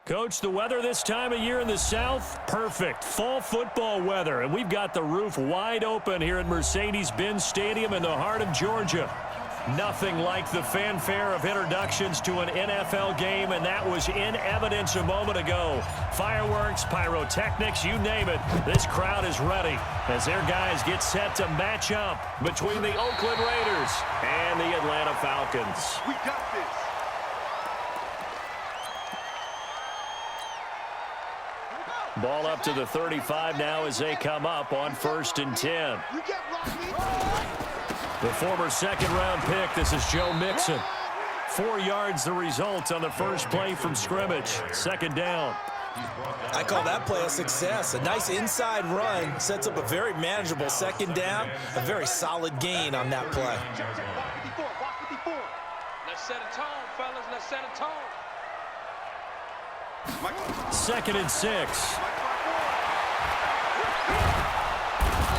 Coach, the weather this time of year in the South, perfect. Fall football weather, and we've got the roof wide open here at Mercedes-Benz Stadium in the heart of Georgia. Nothing like the fanfare of introductions to an NFL game, and that was in evidence a moment ago. Fireworks, pyrotechnics, you name it. This crowd is ready as their guys get set to match up between the Oakland Raiders and the Atlanta Falcons. We got this. Ball up to the 35 now as they come up on 1st and 10. The former second-round pick, this is Joe Mixon. 4 yards the result on the first play from scrimmage. 2nd down. I call that play a success. A nice inside run sets up a very manageable 2nd down. A very solid gain on that play. Let's set a tone, fellas. Let's set a tone. 2nd and 6.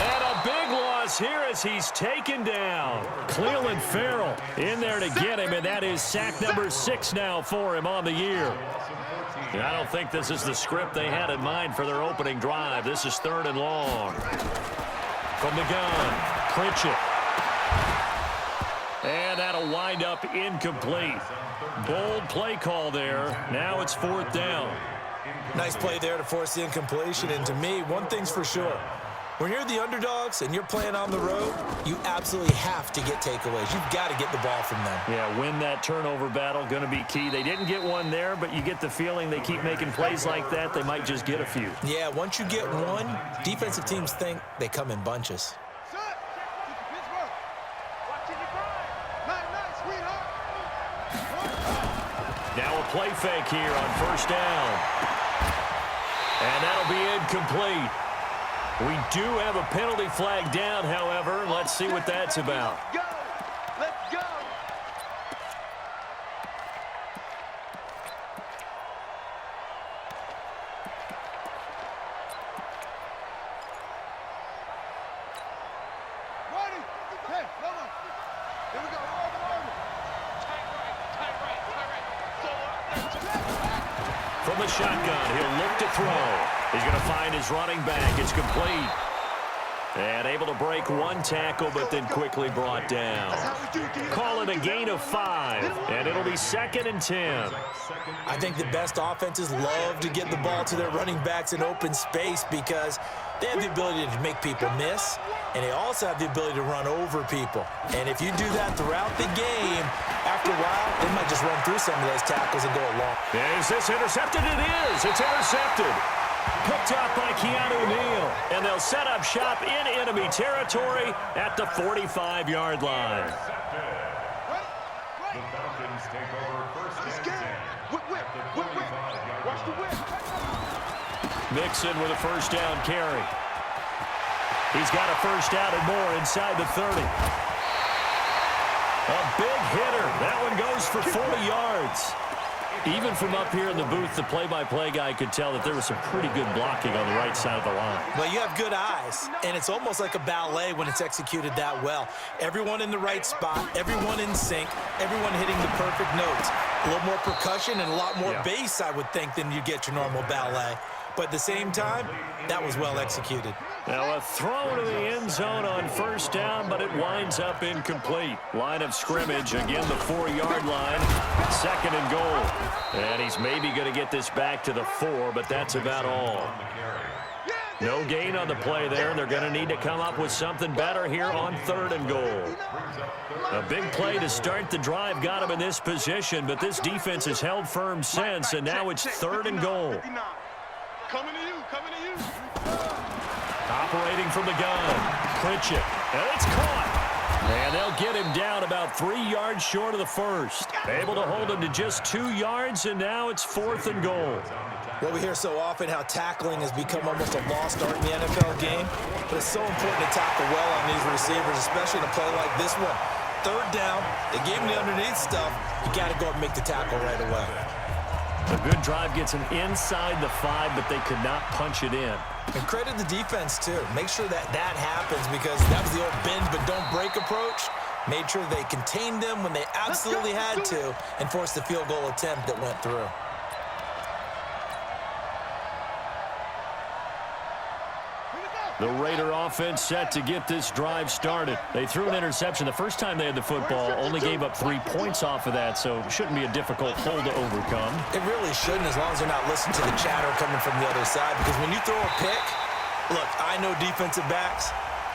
And a big loss here as he's taken down. Cleveland Farrell in there to get him, and that is sack number 6 now for him on the year. And I don't think this is the script they had in mind for their opening drive. This is 3rd and long. From the gun, Pritchett. And that'll wind up incomplete. Bold play call there. Now it's 4th down. Nice play there to force the incompletion. And to me, one thing's for sure. When you're the underdogs and you're playing on the road, you absolutely have to get takeaways. You've got to get the ball from them. Yeah, win that turnover battle, going to be key. They didn't get one there, but you get the feeling they keep making plays like that, they might just get a few. Yeah, once you get one, defensive teams think they come in bunches. Now a play fake here on 1st down. And that'll be incomplete. We do have a penalty flag down, however. Let's see what that's about. Let's go. Let's go. Ready? Hey, no. Here we go. From the shotgun, he'll look to throw. He's going to find his running back. It's complete. And able to break one tackle, but then quickly brought down. Call it a gain of 5, and it'll be 2nd and 10. I think the best offenses love to get the ball to their running backs in open space because they have the ability to make people miss, and they also have the ability to run over people. And if you do that throughout the game, after a while, they might just run through some of those tackles and go along. Is this intercepted? It is. It's intercepted. Picked up by Keanu Neal, and they'll set up shop in enemy territory at the 45-yard line. The Falcons take over 1st and 10. Watch the whip. Mixon with a 1st down carry. He's got a 1st down and more inside the 30. A big hitter. That one goes for 40 yards. Even from up here in the booth, the play-by-play guy could tell that there was some pretty good blocking on the right side of the line. Well, you have good eyes, and it's almost like a ballet when it's executed that well. Everyone in the right spot, everyone in sync, everyone hitting the perfect notes. A little more percussion and a lot more bass, I would think, than you get your normal ballet. But at the same time, that was well executed. Now a throw to the end zone on 1st down, but it winds up incomplete. Line of scrimmage, again the 4-yard line. 2nd and goal. And he's maybe going to get this back to the 4, but that's about all. No gain on the play there, and they're going to need to come up with something better here on 3rd and goal. A big play to start the drive got him in this position, but this defense has held firm since, and now it's 3rd and goal. Coming to you. Operating from the gun, Pritchett, and it's caught. And they'll get him down about 3 yards short of the 1st. Able to hold him to just 2 yards, and now it's 4th and goal. Well, we hear so often how tackling has become almost a lost art in the NFL game, but it's so important to tackle well on these receivers, especially in a play like this one. 3rd down, they gave him the underneath stuff. You got to go and make the tackle right away. A good drive gets him inside the 5, but they could not punch it in. And credit the defense, too. Make sure that happens because that was the old bend but don't break approach. Made sure they contained them when they absolutely had to and forced the field goal attempt that went through. The Raider offense set to get this drive started. They threw an interception the first time they had the football, only gave up 3 points off of that, so it shouldn't be a difficult hole to overcome. It really shouldn't, as long as they're not listening to the chatter coming from the other side, because when you throw a pick, look, I know defensive backs,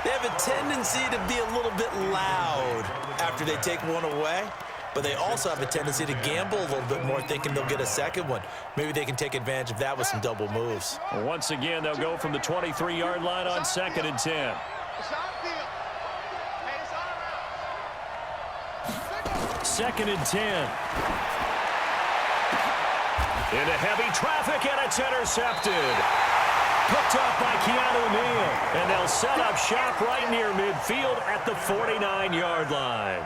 they have a tendency to be a little bit loud after they take one away. But they also have a tendency to gamble a little bit more, thinking they'll get a second one. Maybe they can take advantage of that with some double moves. Once again, they'll go from the 23-yard line on 2nd and 10. Second and 10. Into heavy traffic, and it's intercepted. Picked off by Keanu Neal. And they'll set up shop right near midfield at the 49-yard line.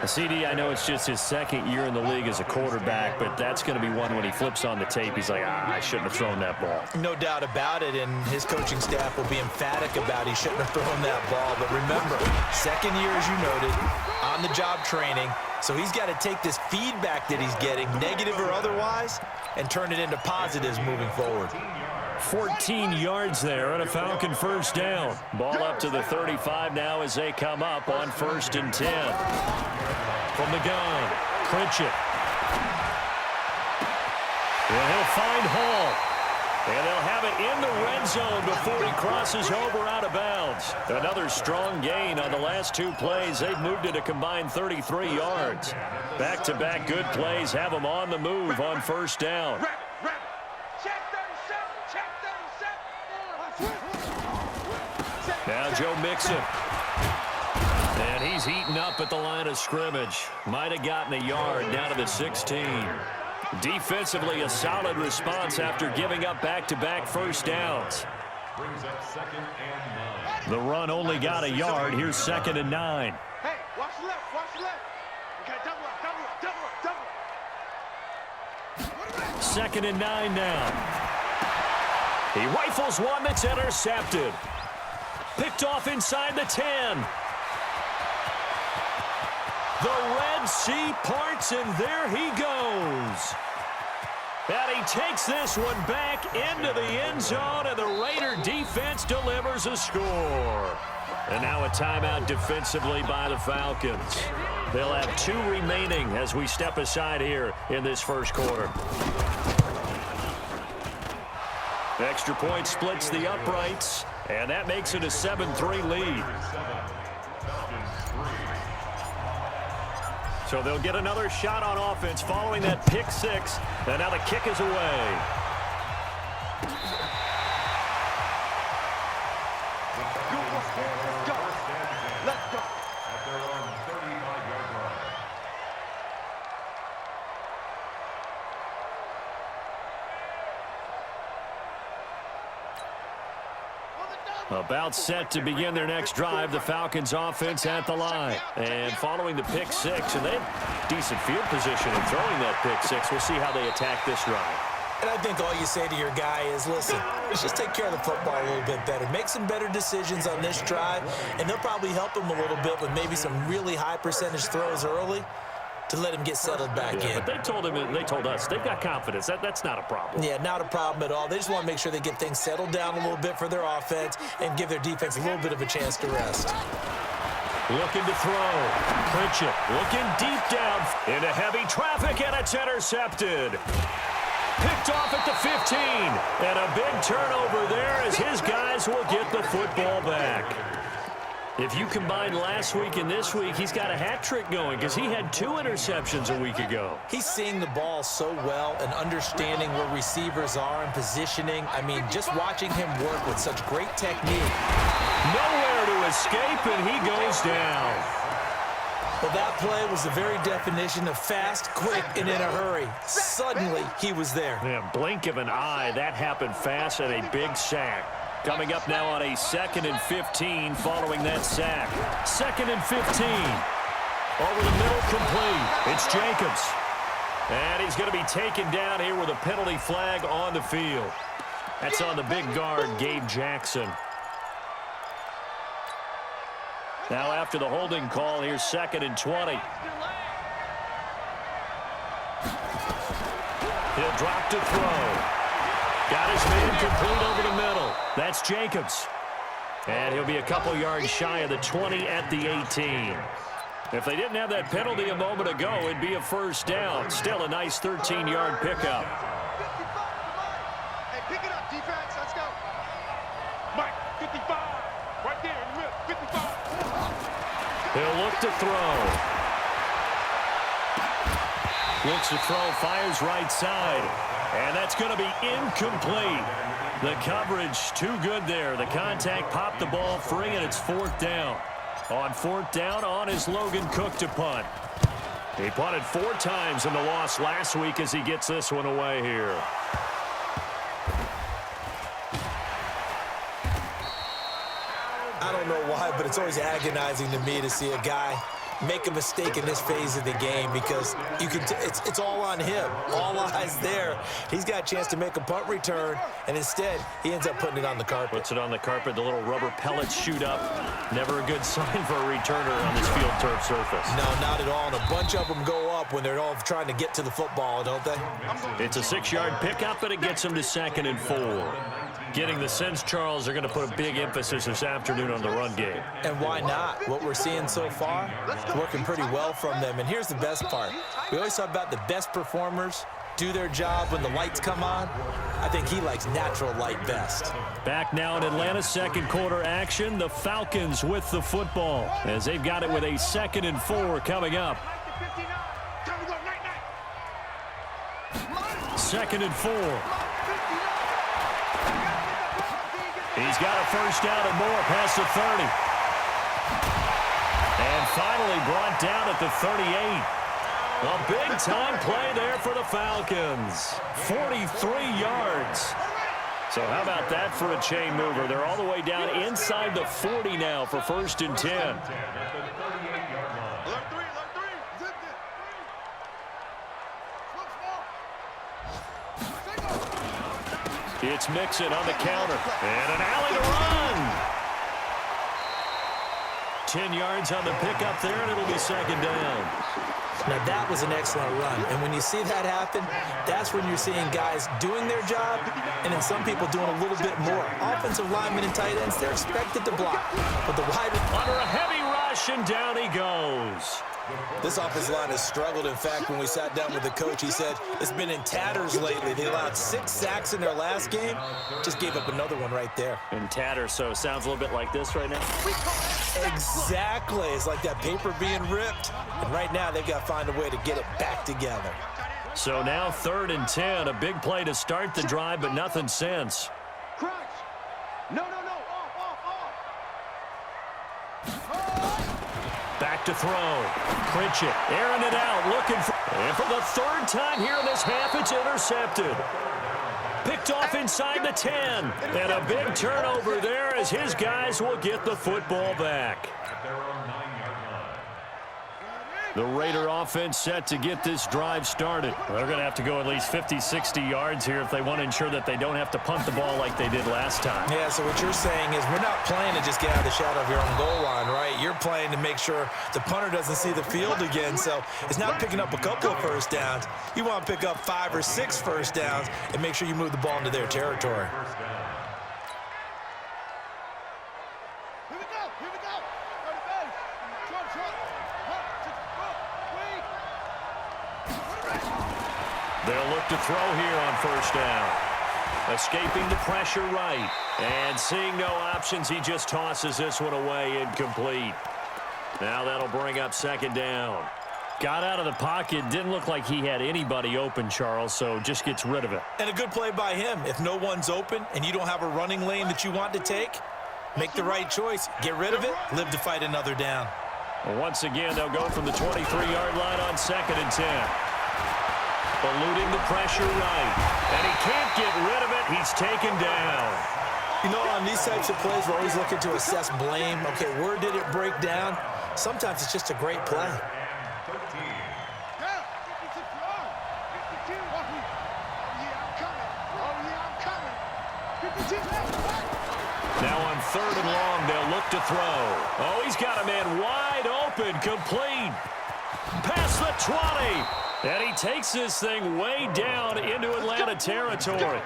CD, I know it's just his second year in the league as a quarterback, but that's going to be one when he flips on the tape. He's like, I shouldn't have thrown that ball. No doubt about it, and his coaching staff will be emphatic about he shouldn't have thrown that ball. But remember, second year, as you noted, on-the-job training, so he's got to take this feedback that he's getting, negative or otherwise, and turn it into positives moving forward. 14 yards there on a Falcon first down. Ball up to the 35 now as they come up on 1st and 10. From the gun, Pritchett. And he'll find Hall. And they'll have it in the red zone before he crosses over out of bounds. Another strong gain on the last 2 plays. They've moved it a combined 33 yards. Back-to-back good plays have them on the move on 1st down. Now Joe Mixon. And he's heating up at the line of scrimmage. Might have gotten a yard down to the 16. Defensively, a solid response after giving up back-to-back first downs. The run only got a yard. Here's 2nd and 9. Hey, watch left, watch left. Okay, double up. 2nd and 9 now. He rifles one that's intercepted. Picked off inside the 10. The Red Sea parts, and there he goes. And he takes this one back into the end zone, and the Raider defense delivers a score. And now a timeout defensively by the Falcons. They'll have 2 remaining as we step aside here in this first quarter. Extra point splits the uprights, and that makes it a 7-3 lead. So they'll get another shot on offense following that pick 6, and now the kick is away. Let's go. At their own 35-yard line. About set to begin their next drive, the Falcons offense at the line. And following the pick 6, and they have decent field position in throwing that pick 6. We'll see how they attack this drive. And I think all you say to your guy is, listen, let's just take care of the football a little bit better. Make some better decisions on this drive, and they'll probably help him a little bit with maybe some really high percentage throws early to let him get settled back in. But they told us they've got confidence. That's not a problem. Yeah, not a problem at all. They just want to make sure they get things settled down a little bit for their offense and give their defense a little bit of a chance to rest. Looking to throw. Pritchett looking deep down into heavy traffic, and it's intercepted. Picked off at the 15. And a big turnover there as his guys will get the football back. If you combine last week and this week, he's got a hat trick going because he had 2 interceptions a week ago. He's seeing the ball so well and understanding where receivers are and positioning. I mean, just watching him work with such great technique. Nowhere to escape, and he goes down. Well, that play was the very definition of fast, quick, and in a hurry. Suddenly, he was there. Yeah, blink of an eye, that happened fast and a big sack. Coming up now on a 2nd and 15 following that sack. 2nd and 15. Over the middle, complete. It's Jacobs. And he's going to be taken down here with a penalty flag on the field. That's on the big guard, Gabe Jackson. Now after the holding call, here's 2nd and 20. He'll drop to throw. Got his man complete over the middle. That's Jacobs. And he'll be a couple yards shy of the 20 at the 18. If they didn't have that penalty a moment ago, it'd be a first down. Still a nice 13-yard pickup. Hey, pick it up, defense. Let's go. Mike, 55. Right there in the middle. 55. He'll look to throw. Looks to throw, fires right side. And that's going to be incomplete. The coverage too good there. The contact popped the ball free, and it's fourth down. On fourth down, on is Logan Cook to punt. He punted 4 times in the loss last week as he gets this one away here. I don't know why, but it's always agonizing to me to see a guy make a mistake in this phase of the game because you can it's all on him. All eyes there. He's got a chance to make a punt return, and instead he ends up putting it on the carpet. Puts it on the carpet. The little rubber pellets shoot up. Never a good sign for a returner on this field turf surface. No, not at all. And a bunch of them go up when they're all trying to get to the football, don't they? It's a 6-yard pickup, and it gets them to 2nd and 4. Getting the sense, Charles, they're going to put a big emphasis this afternoon on the run game. And why not? What we're seeing so far, working pretty well from them. And here's the best part. We always talk about the best performers do their job when the lights come on. I think he likes natural light best. Back now in Atlanta's second quarter action, the Falcons with the football as they've got it with a 2nd and 4 coming up. 2nd and 4. He's got a first down and more past the 30. And finally brought down at the 38. A big-time play there for the Falcons. 43 yards. So how about that for a chain mover? They're all the way down inside the 40 now for 1st and 10. It's Mixon on the counter. And an alley to run. 10 yards on the pickup there, and it'll be 2nd down. Now, that was an excellent run. And when you see that happen, that's when you're seeing guys doing their job and then some people doing a little bit more. Offensive linemen and tight ends, they're expected to block. But the wide under a heavy rush, and down he goes. This offensive line has struggled. In fact, when we sat down with the coach, he said it's been in tatters lately. They allowed 6 sacks in their last game. Just gave up another one right there. In tatters, so it sounds a little bit like this right now. Exactly. It's like that paper being ripped. And right now, they've got to find a way to get it back together. So now 3rd and 10. A big play to start the drive, but nothing since. Crunch. No. Off. Back to throw. Pritchett airing it out, looking for... And for the 3rd time here in this half, it's intercepted. Picked off inside the 10. And a big turnover there as his guys will get the football back. The Raider offense set to get this drive started. They're going to have to go at least 50, 60 yards here if they want to ensure that they don't have to punt the ball like they did last time. Yeah, so what you're saying is we're not playing to just get out of the shadow of your own goal line, right? You're playing to make sure the punter doesn't see the field again. So it's not picking up a couple of first downs. You want to pick up 5 or 6 first downs and make sure you move the ball into their territory. Here we go. Go to base. Short. They'll look to throw here on 1st down. Escaping the pressure right. And seeing no options, he just tosses this one away, incomplete. Now that'll bring up 2nd down. Got out of the pocket. Didn't look like he had anybody open, Charles, so just gets rid of it. And a good play by him. If no one's open and you don't have a running lane that you want to take, make the right choice. Get rid of it. Live to fight another down. Well, once again, they'll go from the 23-yard line on 2nd and 10. Eluding the pressure right. And he can't get rid of it. He's taken down. You know, on these types of plays, we're always looking to assess blame. Okay, where did it break down? Sometimes it's just a great play. Now on 3rd and long, they'll look to throw. Oh, he's got a man wide open, complete. Past the 20. And he takes this thing way down into Atlanta territory.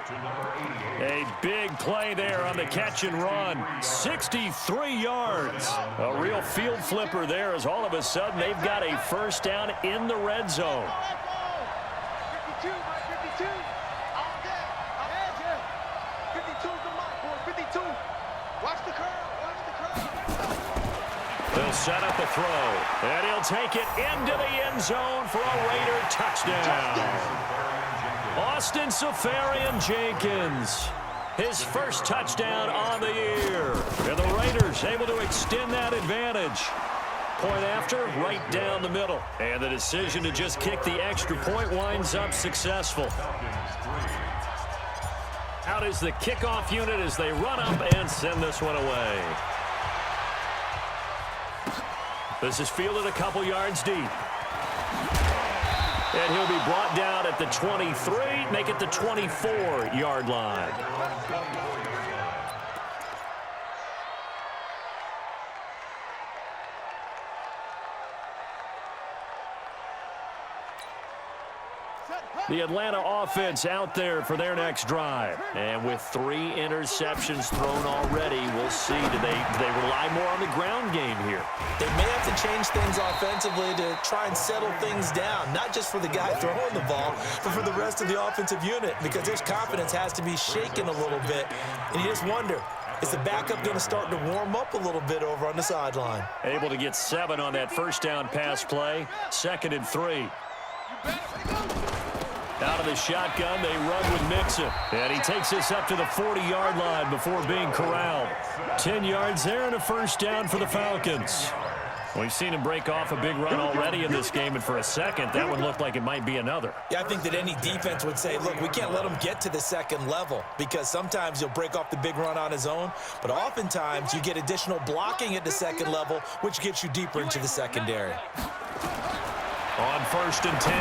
A big play there on the catch and run. 63 yards. A real field flipper there as all of a sudden they've got a first down in the red zone. 52, Mike, 52. All day. 52's the mark, boy. 52. Watch the curl. Watch the curl. He'll set up the throw, and he'll take it into the end zone for a Raider touchdown. Austin Seferian-Jenkins, his first touchdown on the year. And the Raiders able to extend that advantage. Point after, right down the middle. And the decision to just kick the extra point winds up successful. Out is the kickoff unit as they run up and send this one away. This is fielded a couple yards deep. And he'll be brought down at the 23, make it the 24-yard line. The Atlanta offense out there for their next drive. And with 3 interceptions thrown already, we'll see. Do they rely more on the ground game here? They may have to change things offensively to try and settle things down, not just for the guy throwing the ball, but for the rest of the offensive unit, because his confidence has to be shaken a little bit. And you just wonder, is the backup going to start to warm up a little bit over on the sideline? Able to get 7 on that first down pass play. 2nd and 3. Out of the shotgun, they run with Mixon. And he takes this up to the 40-yard line before being corralled. 10 yards there and a first down for the Falcons. We've seen him break off a big run already in this game, and for a second, that one looked like it might be another. Yeah, I think that any defense would say, look, we can't let him get to the second level, because sometimes he'll break off the big run on his own, but oftentimes you get additional blocking at the second level, which gets you deeper into the secondary. On 1st and 10,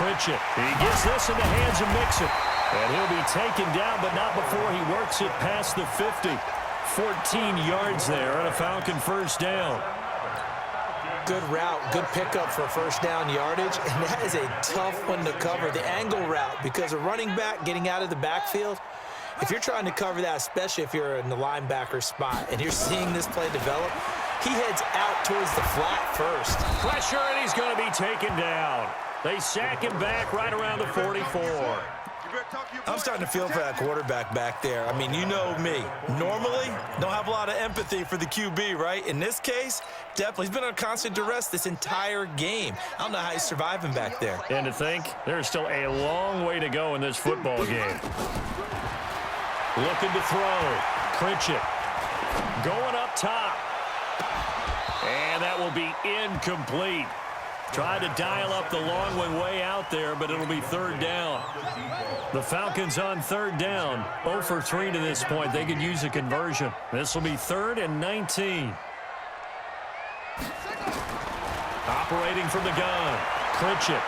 Pritchett. He gets this in the hands of Mixon. And he'll be taken down, but not before he works it past the 50. 14 yards there and a Falcon first down. Good route, good pickup for first down yardage, and that is a tough one to cover, the angle route, because a running back getting out of the backfield, if you're trying to cover that, especially if you're in the linebacker spot and you're seeing this play develop, he heads out towards the flat first. Pressure, and he's going to be taken down. They sack him back right around the 44. I'm starting to feel for that quarterback back there. I mean, you know me. Normally, don't have a lot of empathy for the QB, right? In this case, definitely. He's been on constant duress this entire game. I don't know how he's surviving back there. And to think, there's still a long way to go in this football game. Looking to throw. Pritchett going up top. And that will be incomplete. Tried to dial up the long one way out there, but it'll be 3rd down. The Falcons on 3rd down. 0 for 3 to this point. They could use a conversion. This will be 3rd and 19. Operating from the gun. Pritchett.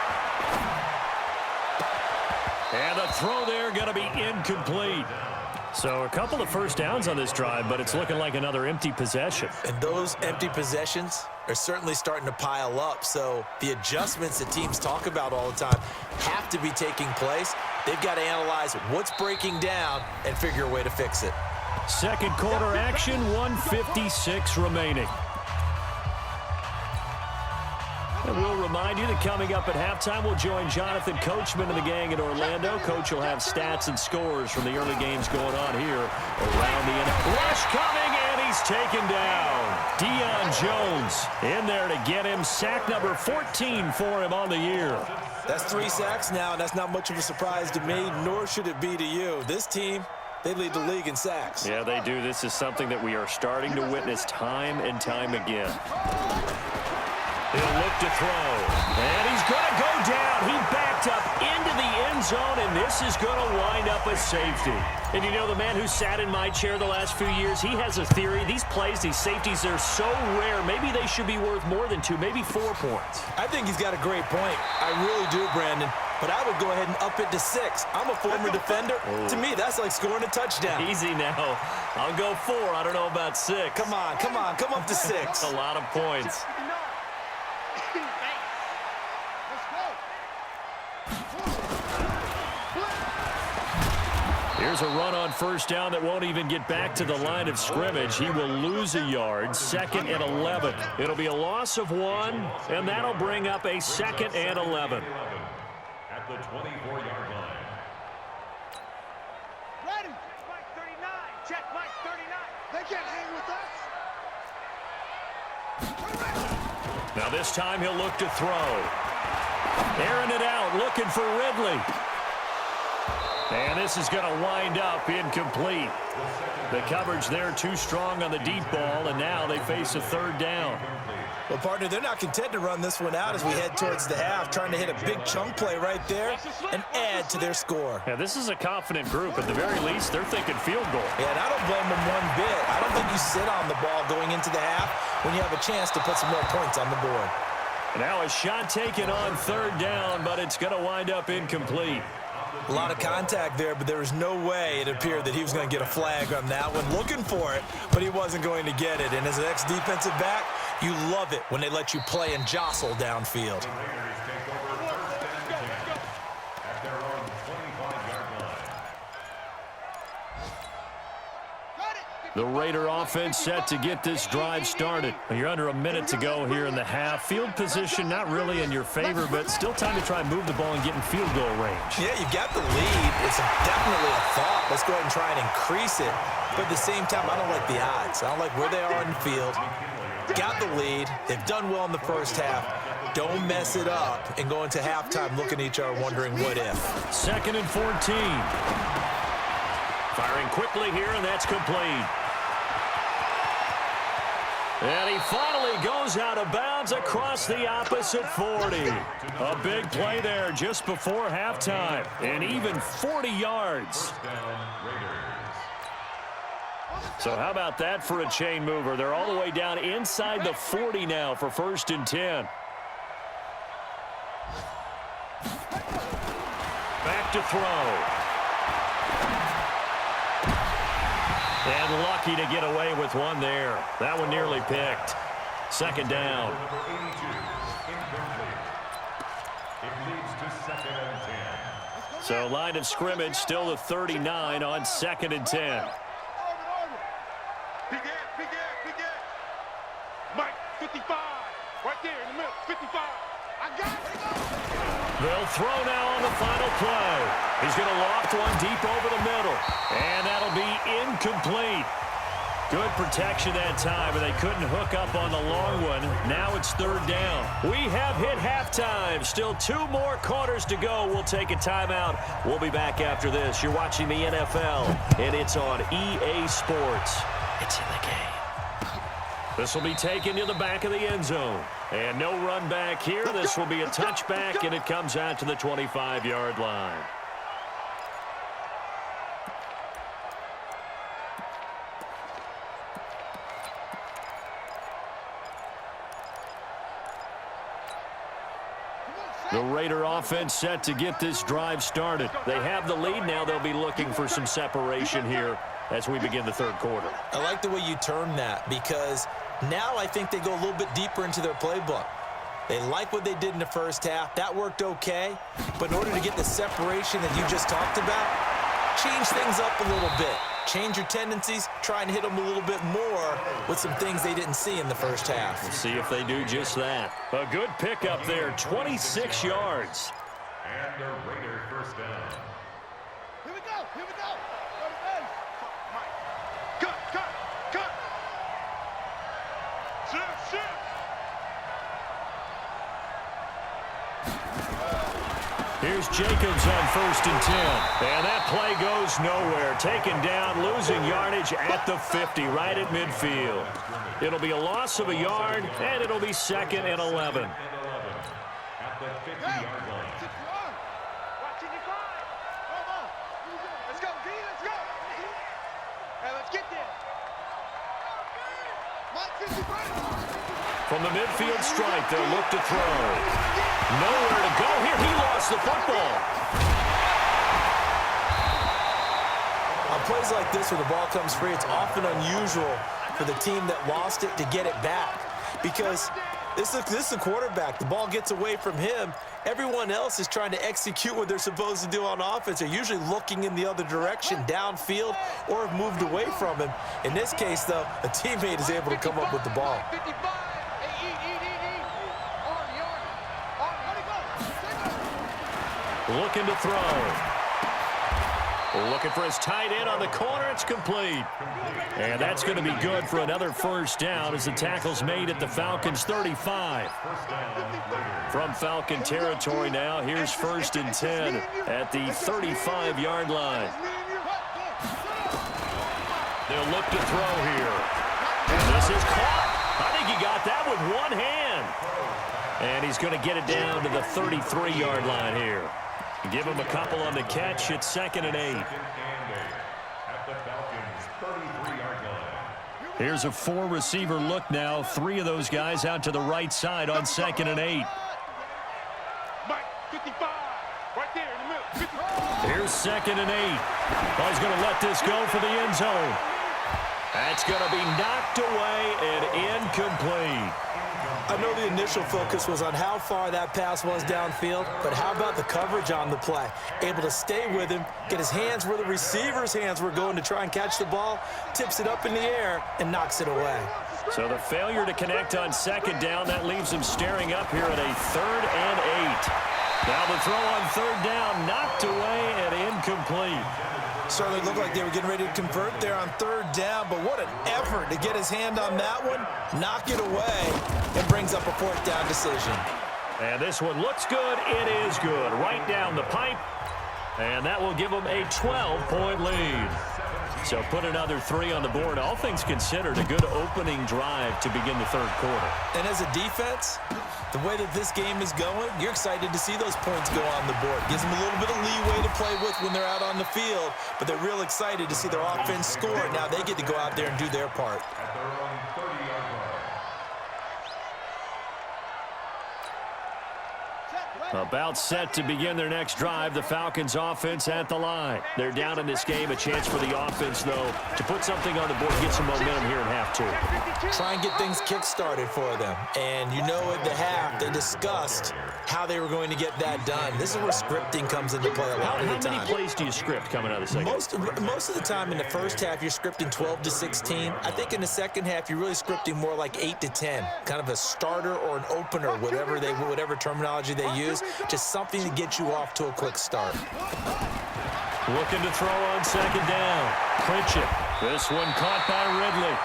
And the throw there going to be incomplete. So a couple of first downs on this drive, but it's looking like another empty possession. And those empty possessions are certainly starting to pile up. So the adjustments that teams talk about all the time have to be taking place. They've got to analyze what's breaking down and figure a way to fix it. Second quarter action, 1:56 remaining. And we'll remind you that coming up at halftime, we'll join Jonathan Coachman and the gang in Orlando. Coach will have stats and scores from the early games going on here around the NFL. Rush coming, and he's taken down. Deion Jones in there to get him. Sack number 14 for him on the year. That's 3 sacks now, and that's not much of a surprise to me, nor should it be to you. This team, they lead the league in sacks. Yeah, they do. This is something that we are starting to witness time and time again. He'll look to throw, and he's going to go down. He backed up into the end zone, and this is going to wind up a safety. And you know, the man who sat in my chair the last few years, he has a theory. These plays, these safeties, they're so rare. Maybe they should be worth more than 2, maybe 4 points. I think he's got a great point. I really do, Brandon. But I would go ahead and up it to 6. I'm a former defender. Oh. To me, that's like scoring a touchdown. Easy now. I'll go 4. I don't know about 6. Come on, come on, come up to 6. A lot of points. Here's a run on first down that won't even get back to the line of scrimmage. He will lose a yard, 2nd and 11. It'll be a loss of 1, and that'll bring up a 2nd and 11. At the 24-yard line. Ready. Mike 39. Check Mike 39. They can't hang with us. Now this time he'll look to throw. Airing it out, looking for Ridley. And this is going to wind up incomplete. The coverage there too strong on the deep ball, and now they face a 3rd down. Well, partner, they're not content to run this one out as we head towards the half, trying to hit a big chunk play right there and add to their score. Yeah, this is a confident group. At the very least, they're thinking field goal. Yeah, and I don't blame them one bit. I don't think you sit on the ball going into the half when you have a chance to put some more points on the board. Now a shot taken on 3rd down, but it's going to wind up incomplete. A lot of contact there, but there was no way it appeared that he was going to get a flag on that one. Looking for it, but he wasn't going to get it. And as an ex-defensive back, you love it when they let you play and jostle downfield. The Raiders take over 1st and 10 at their own 25-yard line. The Raider offense set to get this drive started. You're under a minute to go here in the half. Field position not really in your favor, but still time to try and move the ball and get in field goal range. Yeah, you've got the lead. It's definitely a thought. Let's go ahead and try and increase it. But at the same time, I don't like the odds. I don't like where they are on the field. Got the lead. They've done well in the first half. Don't mess it up and go into halftime looking at each other wondering what if. 2nd and 14. Firing quickly here, and that's complete. And he finally goes out of bounds across the opposite 40. A big play there just before halftime. And even 40 yards. So how about that for a chain mover? They're all the way down inside the 40 now for 1st and 10. Back to throw. And lucky to get away with one there. That one nearly picked. 2nd down. Number 82, incomplete. It leads to 2nd and 10. So line of scrimmage still the 39 on 2nd and 10. Big air. Mike 55. Right there in the middle. 55. I got it. They'll throw now on the final play. He's going to loft one deep over the middle. And that'll be incomplete. Good protection that time, and they couldn't hook up on the long one. Now it's 3rd down. We have hit halftime. Still 2 more quarters to go. We'll take a timeout. We'll be back after this. You're watching the NFL, and it's on EA Sports. It's in the game. This will be taken to the back of the end zone. And no run back here. This will be a touchback, and it comes out to the 25-yard line. The Raider offense set to get this drive started. They have the lead now. They'll be looking for some separation here as we begin the 3rd quarter. I like the way you term that because now I think they go a little bit deeper into their playbook. They like what they did in the first half. That worked okay. But in order to get the separation that you just talked about, change things up a little bit. Change your tendencies, try and hit them a little bit more with some things they didn't see in the first half. We'll see if they do just that. A good pickup there, 26 yards. And the Raider 1st down. Here we go. Cut. Shift. Here's Jacobs on 1st and 10. And that play goes nowhere. Taken down, losing yardage at the 50, right at midfield. It'll be a loss of a yard, and it'll be 2nd and 11. At the 50-yard line. Watching your climb. Come on. Let's go, D. Let's go. Hey, let's get there. Mike 55. From the midfield strike, they'll look to throw. Nowhere to go here. He lost the football. On plays like this where the ball comes free, it's often unusual for the team that lost it to get it back because This is the quarterback. The ball gets away from him. Everyone else is trying to execute what they're supposed to do on offense. They're usually looking in the other direction, downfield, or have moved away from him. In this case, though, a teammate is able to come up with the ball. 55. Looking to throw. Looking for his tight end on the corner. It's complete. And that's going to be good for another first down as the tackle's made at the Falcons' 35. From Falcon territory now, here's 1st and 10 at the 35-yard line. They'll look to throw here. And this is caught. I think he got that with one hand. And he's going to get it down to the 33-yard line here. Give him a couple on the catch. It's 2nd and 8. At the Falcons' 33-yard line. Here's a 4-receiver look now. 3 of those guys out to the right side on 2nd and 8. Mike, 55. Right there in the middle. 55. Here's 2nd and 8. Oh, he's going to let this go for the end zone. That's going to be knocked away and incomplete. I know the initial focus was on how far that pass was downfield, but how about the coverage on the play? Able to stay with him, get his hands where the receiver's hands were going to try and catch the ball, tips it up in the air, and knocks it away. So the failure to connect on 2nd down, that leaves him staring up here at a 3rd and 8. Now the throw on 3rd down, knocked away and incomplete. Certainly looked like they were getting ready to convert there on 3rd down, but what an effort to get his hand on that one, knock it away, and brings up a 4th down decision. And this one looks good. It is good. Right down the pipe. And that will give them a 12-point lead. So put another 3 on the board. All things considered, a good opening drive to begin the 3rd quarter. And as a defense, the way that this game is going, you're excited to see those points go on the board. Gives them a little bit of leeway to play with when they're out on the field, but they're real excited to see their offense score. Now they get to go out there and do their part. At their own 30-yard line. About set to begin their next drive, the Falcons offense at the line. They're down in this game. A chance for the offense, though, to put something on the board, get some momentum here in half 2. Try and get things kick-started for them. And you know at the half, they discussed how they were going to get that done. This is where scripting comes into play a lot of the time. How many plays do you script coming out of the second? Most of the time in the first half, you're scripting 12 to 16. I think in the second half, you're really scripting more like 8 to 10. Kind of a starter or an opener, whatever terminology they use. Just something to get you off to a quick start. Looking to throw on 2nd down. Pritchett. This one caught by Ridley.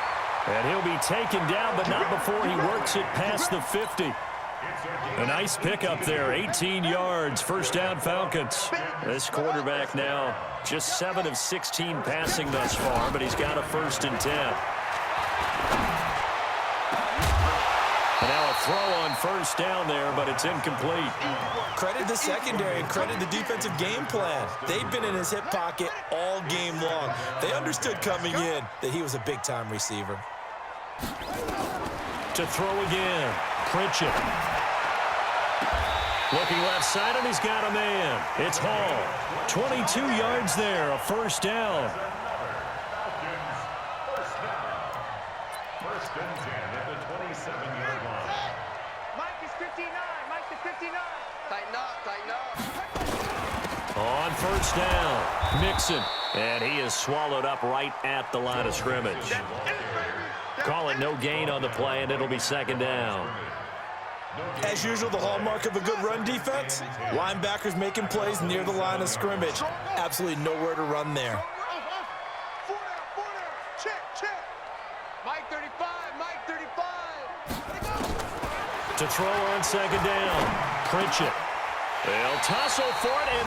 And he'll be taken down, but not before he works it past the 50. A nice pickup there, 18 yards, 1st down Falcons. This quarterback now just 7 of 16 passing thus far, but he's got a 1st and 10. And now a throw on 1st down there, but it's incomplete. Credit the secondary and credit the defensive game plan. They've been in his hip pocket all game long. They understood coming in that he was a big-time receiver. To throw again, Pritchett. Looking left side, and he's got a man. It's Hall. 22 yards there, a 1st down. 1st and 10 at the 27-yard line. Mike is 59. Mike is 59. Tighten up, tighten up. On 1st down, Mixon. And he is swallowed up right at the line of scrimmage. Call it no gain on the play, and it'll be 2nd down. As usual, the hallmark of a good run defense, linebackers making plays near the line of scrimmage. Absolutely nowhere to run there. 4 down. Check, check. Mike 35, Mike 35. To throw on 2nd down, Pritchett. They'll tussle for it, and